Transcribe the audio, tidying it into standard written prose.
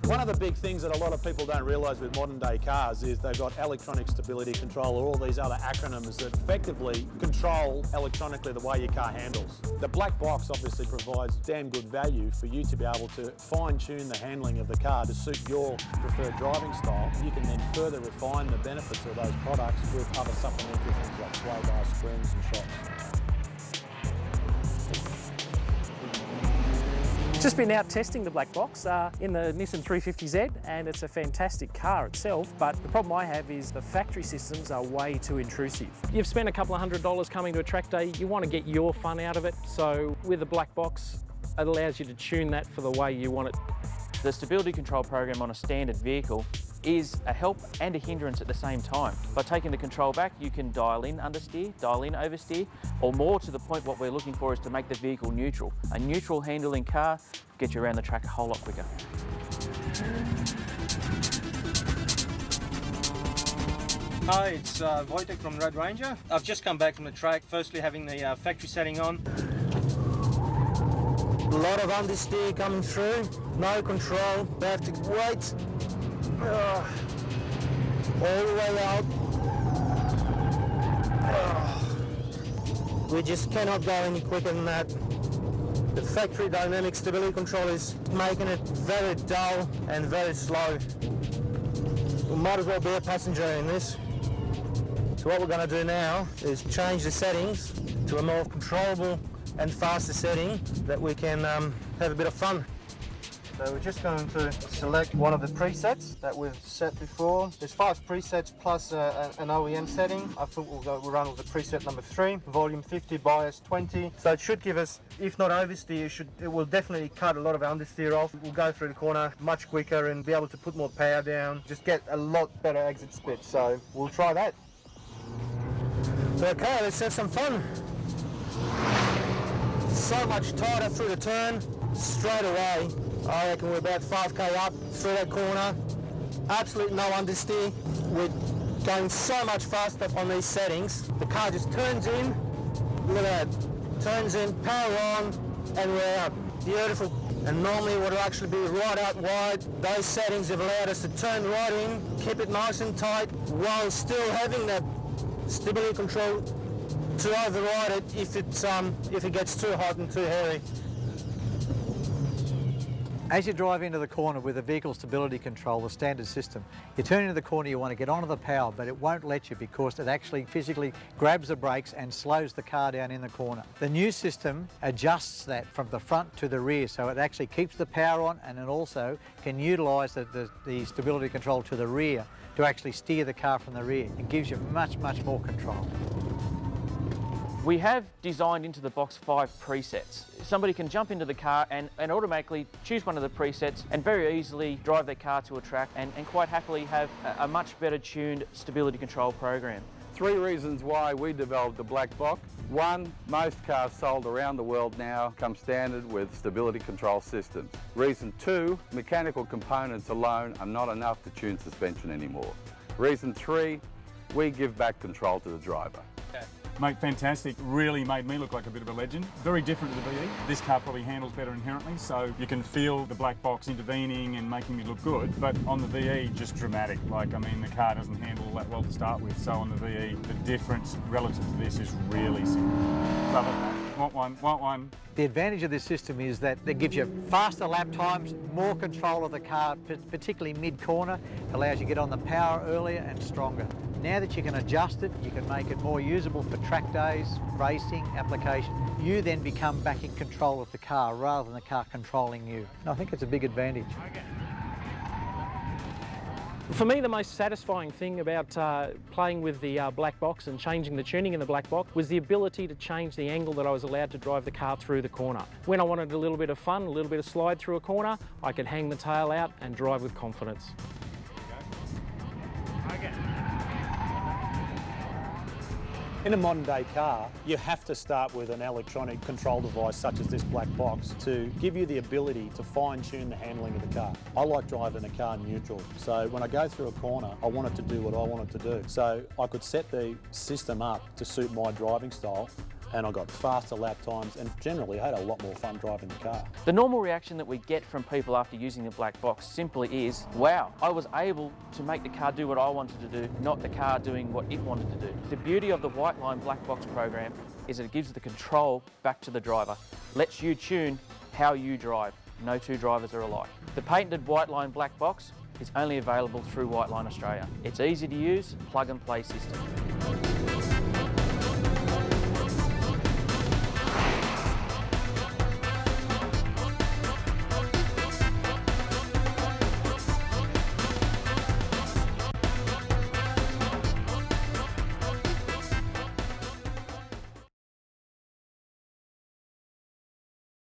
One of the big things that a lot of people don't realise with modern day cars is they've got electronic stability control or all these other acronyms that effectively control electronically the way your car handles. The black box obviously provides damn good value for you to be able to fine-tune the handling of the car to suit your preferred driving style. You can then further refine the benefits of those products with other supplementary things like sway bar, springs and shocks. Just been out testing the black box in the Nissan 350Z, and it's a fantastic car itself, but the problem I have is the factory systems are way too intrusive. You've spent a couple of $100 coming to a track day, you want to get your fun out of it, so with the black box it allows you to tune that for the way you want it. The stability control program on a standard vehicle is a help and a hindrance at the same time. By taking the control back, you can dial in understeer, dial in oversteer, or more to the point what we're looking for is to make the vehicle neutral. A neutral handling car gets you around the track a whole lot quicker. Hi, it's Wojtek from Red Ranger. I've just come back from the track, firstly having the factory setting on. A lot of understeer coming through, no control, they have to wait. All the way out. We just cannot go any quicker than that. The factory dynamic stability control is making it very dull and very slow. We might as well be a passenger in this. So what we're going to do now is change the settings to a more controllable and faster setting that we can have a bit of fun. So we're just going to select one of the presets that we've set before. There's 5 presets plus an OEM setting. I think we'll run with the preset number 3, volume 50, bias 20. So it should give us, if not oversteer, it will definitely cut a lot of understeer off. We'll go through the corner much quicker and be able to put more power down, just get a lot better exit split. So we'll try that. Okay, let's have some fun. So much tighter through the turn, straight away. I reckon we're about 5k up through that corner. Absolute no understeer. We're going so much faster on these settings. The car just turns in, look at that, turns in, power on, and we're out. Beautiful. And normally what will actually be right out wide, those settings have allowed us to turn right in, keep it nice and tight, while still having that stability control to override it if it gets too hot and too hairy. As you drive into the corner with the vehicle stability control, the standard system, you turn into the corner, you want to get onto the power, but it won't let you because it actually physically grabs the brakes and slows the car down in the corner. The new system adjusts that from the front to the rear, so it actually keeps the power on, and it also can utilise the stability control to the rear to actually steer the car from the rear. It gives you much, much more control. We have designed into the box 5 presets. Somebody can jump into the car and automatically choose one of the presets and very easily drive their car to a track and quite happily have a much better tuned stability control program. 3 reasons why we developed the black box. 1, most cars sold around the world now come standard with stability control systems. Reason 2, mechanical components alone are not enough to tune suspension anymore. Reason 3, we give back control to the driver. Mate, fantastic. Really made me look like a bit of a legend. Very different to the VE. This car probably handles better inherently, so you can feel the black box intervening and making me look good. But on the VE, just dramatic. Like, I mean, the car doesn't handle that well to start with. So on the VE, the difference relative to this is really significant. Love it. Want one, want one. The advantage of this system is that it gives you faster lap times, more control of the car, particularly mid-corner, allows you to get on the power earlier and stronger. Now that you can adjust it, you can make it more usable for track days, racing, application. You then become back in control of the car rather than the car controlling you. And I think it's a big advantage. Okay. For me, the most satisfying thing about playing with the black box and changing the tuning in the black box was the ability to change the angle that I was allowed to drive the car through the corner. When I wanted a little bit of fun, a little bit of slide through a corner, I could hang the tail out and drive with confidence. Okay. In a modern day car, you have to start with an electronic control device such as this black box to give you the ability to fine tune the handling of the car. I like driving a car neutral, so when I go through a corner, I want it to do what I want it to do. So I could set the system up to suit my driving style, and I got faster lap times, and generally I had a lot more fun driving the car. The normal reaction that we get from people after using the black box simply is, wow, I was able to make the car do what I wanted to do, not the car doing what it wanted to do. The beauty of the Whiteline black box program is that it gives the control back to the driver, lets you tune how you drive. No two drivers are alike. The patented Whiteline black box is only available through Whiteline Australia. It's easy to use, plug and play system.